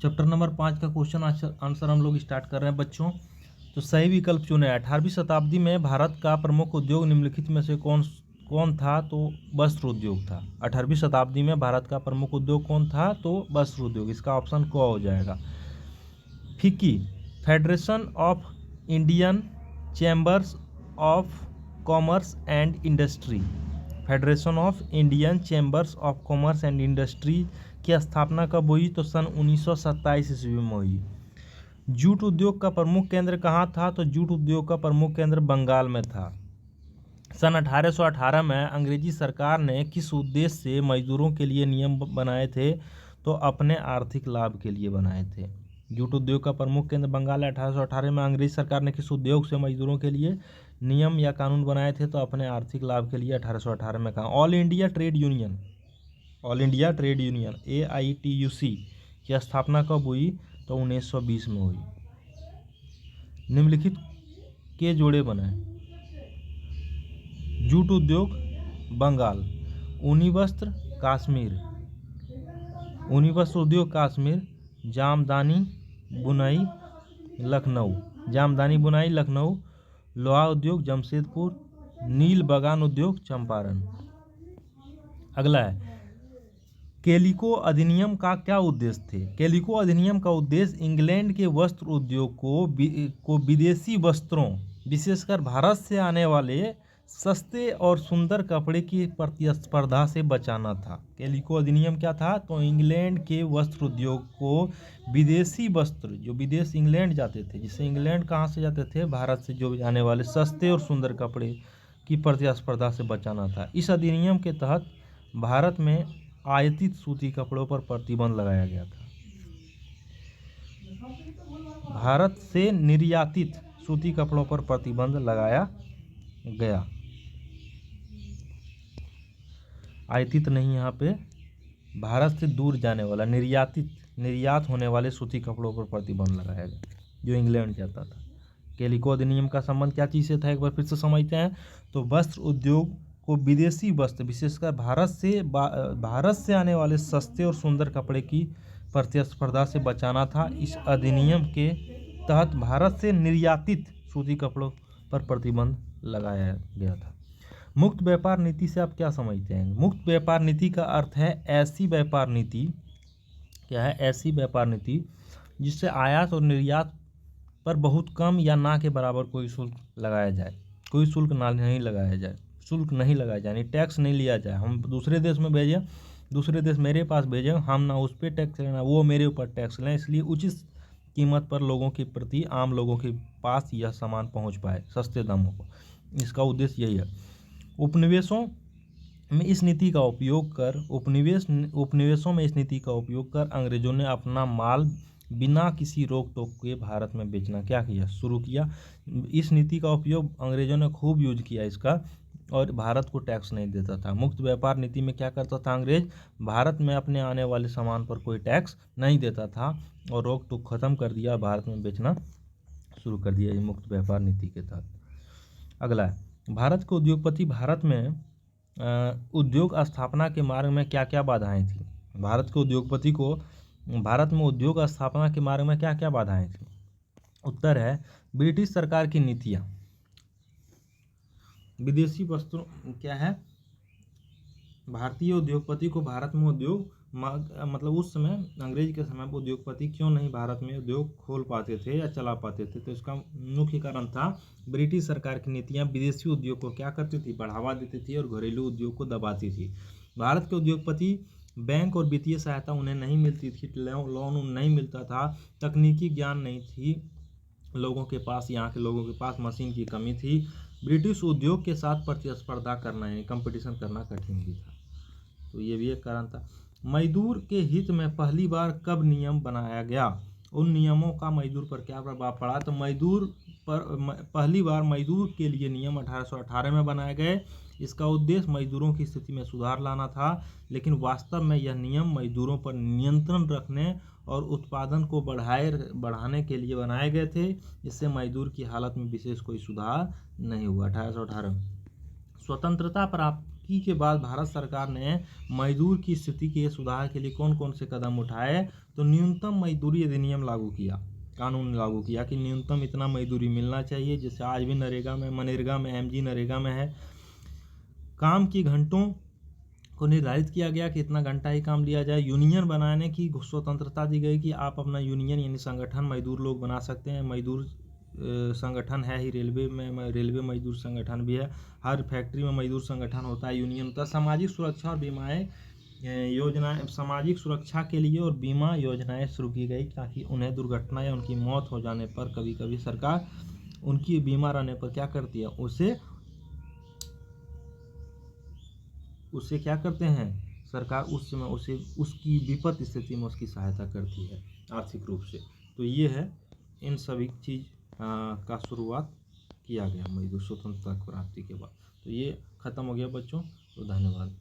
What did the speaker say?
Chapter number 5 का question answer हम लोग स्टार्ट कर रहे हैं बच्चों। तो सही विकल्प चुने। 18वीं शताब्दी में भारत का प्रमुख उद्योग निम्नलिखित में से कौन कौन था? तो वस्त्र उद्योग था। 18वीं शताब्दी में भारत का प्रमुख उद्योग कौन था? तो वस्त्र उद्योग। इसका ऑप्शन क हो जाएगा। FICCI, federation of Indian chambers of commerce and industry. Federation of Indian chambers of commerce and industry की स्थापना कब हुई? तो सन 1927 ईस्वी में हुई। जूट उद्योग का प्रमुख केंद्र कहाँ था? तो जूट उद्योग का प्रमुख केंद्र बंगाल में था। सन 1818 में अंग्रेजी सरकार ने किस उद्देश्य से मजदूरों के लिए नियम बनाए थे? तो अपने आर्थिक लाभ के लिए बनाए थे। जूट उद्योग का प्रमुख केंद्र बंगाल है। 1818 में अंग्रेजी सरकार ने किस उद्योग से मजदूरों के लिए नियम या कानून बनाए थे? तो अपने आर्थिक लाभ के लिए 1818 में कहा। All India trade union AITUC की स्थापना कब हुई? तो 1920 में हुई। निम्नलिखित के जोड़े बने। जूट उद्योग बंगाल, ऊनी वस्त्र कश्मीर, ऊनी वस्त्र उद्योग कश्मीर, जामदानी बुनाई लखनऊ, जामदानी बुनाई लखनऊ, लोहा उद्योग जमशेदपुर, नील बगान उद्योग चंपारण। अगला है कैलिको अधिनियम का क्या उद्देश्य थे? कैलिको अधिनियम का उद्देश्य इंग्लैंड के वस्त्र उद्योग को विदेशी वस्त्रों विशेषकर भारत से आने वाले सस्ते और सुंदर कपड़े की प्रतिस्पर्धा से बचाना था। कैलिको अधिनियम क्या था? तो इंग्लैंड के वस्त्र उद्योग को विदेशी वस्त्र, जो विदेश इंग्लैंड जाते थे, जिससे इंग्लैंड कहाँ से जाते थे? भारत से, जो आने वाले सस्ते और सुंदर कपड़े की प्रतिस्पर्धा से बचाना था। इस अधिनियम के तहत भारत में आयातित सूती कपड़ों पर प्रतिबंध लगाया गया था। भारत से निर्यातित सूती कपड़ों पर प्रतिबंध लगाया गया। आयातित नहीं, यहाँ पे भारत से दूर जाने वाला निर्यात होने वाले सूती कपड़ों पर प्रतिबंध लगाया गया, जो इंग्लैंड जाता था। कैलिको अधिनियम का संबंध क्या चीज़ से था? एक बार फिर से समझते हैं। तो वस्त्र उद्योग को विदेशी वस्त्र विशेषकर भारत से आने वाले सस्ते और सुंदर कपड़े की प्रतिस्पर्धा से बचाना था। इस अधिनियम के तहत भारत से निर्यातित सूती कपड़ों पर प्रतिबंध लगाया गया था। मुक्त व्यापार नीति से आप क्या समझते हैं? मुक्त व्यापार नीति का अर्थ है ऐसी व्यापार नीति, क्या है? ऐसी व्यापार नीति जिससे आयात और निर्यात पर बहुत कम या ना के बराबर कोई शुल्क लगाया जाए, कोई शुल्क नहीं लगाया जाए, यानी टैक्स नहीं लिया जाए। हम दूसरे देश में भेजें, दूसरे देश मेरे पास भेजें, हम ना उस पर टैक्स लेना, वो मेरे ऊपर टैक्स लें, इसलिए उचित कीमत पर लोगों के प्रति, आम लोगों के पास यह सामान पहुंच पाए सस्ते दामों पर। इसका उद्देश्य यही है। उपनिवेशों में इस नीति का उपयोग कर अंग्रेजों ने अपना माल बिना किसी रोक टोक के भारत में बेचना क्या किया? शुरू किया। इस नीति का उपयोग अंग्रेजों ने खूब यूज किया इसका, और भारत को टैक्स नहीं देता था। मुक्त व्यापार नीति में क्या करता था अंग्रेज? भारत में अपने आने वाले सामान पर कोई टैक्स नहीं देता था और रोक टोक खत्म कर दिया, भारत में बेचना शुरू कर दिया मुक्त व्यापार नीति के तहत। अगला है भारत के उद्योगपति, भारत में उद्योग स्थापना के मार्ग में क्या क्या बाधाएं थी? भारत के उद्योगपति को भारत में उद्योग स्थापना के मार्ग में क्या क्या बाधाएं थी? उत्तर है ब्रिटिश सरकार की नीतियां, विदेशी वस्त्रों, क्या है? भारतीय उद्योगपति को भारत में उद्योग, मतलब उस समय अंग्रेज के समय पर उद्योगपति क्यों नहीं भारत में उद्योग खोल पाते थे या चला पाते थे? तो इसका मुख्य कारण था ब्रिटिश सरकार की नीतियां विदेशी उद्योग को क्या करती थी? बढ़ावा देती थी और घरेलू उद्योग को दबाती थी। भारत के उद्योगपति बैंक और वित्तीय सहायता उन्हें नहीं मिलती थी, लोन नहीं मिलता था, तकनीकी ज्ञान नहीं थी लोगों के पास, यहाँ के लोगों के पास मशीन की कमी थी। ब्रिटिश उद्योग के साथ प्रतिस्पर्धा करना, यानी कंपटीशन करना कठिन भी था। तो ये भी एक कारण था। मजदूर के हित में पहली बार कब नियम बनाया गया? उन नियमों का मजदूर पर क्या प्रभाव पड़ा? तो पहली बार मजदूर के लिए नियम 1818 में बनाए गए। इसका उद्देश्य मजदूरों की स्थिति में सुधार लाना था, लेकिन वास्तव में यह नियम मजदूरों पर नियंत्रण रखने और उत्पादन को बढ़ाने के लिए बनाए गए थे। इससे मजदूर की हालत में विशेष कोई सुधार नहीं हुआ। 1818 स्वतंत्रता क्रांति के बाद भारत सरकार ने मजदूर की स्थिति के सुधार के लिए कौन कौन से कदम उठाए? तो न्यूनतम मजदूरी अधिनियम लागू किया, कानून लागू किया कि न्यूनतम इतना मजदूरी मिलना चाहिए, जैसे आज भी नरेगा में, मनरेगा में, एमजी नरेगा में है। काम के घंटों को निर्धारित किया गया कि इतना घंटा ही काम लिया जाए। यूनियन बनाने की स्वतंत्रता दी गई कि आप अपना यूनियन यानी संगठन मजदूर लोग बना सकते हैं। मजदूर संगठन है ही रेलवे में, रेलवे मजदूर संगठन भी है। हर फैक्ट्री में मजदूर संगठन होता है, यूनियन होता है। सामाजिक सुरक्षा और बीमाएँ योजनाएं, सामाजिक सुरक्षा के लिए और बीमा योजनाएं शुरू की गई ताकि उन्हें दुर्घटना या उनकी मौत हो जाने पर कभी कभी सरकार उनकी बीमा रहने पर क्या करती है, उसे क्या करते हैं, सरकार उस समय उसे उसकी विपत्ति स्थिति में उसकी सहायता करती है आर्थिक रूप से। तो ये है, इन सभी चीज़ का शुरुआत किया गया मजदूर स्वतंत्रता क्रांति के बाद। तो ये ख़त्म हो गया बच्चों, तो धन्यवाद।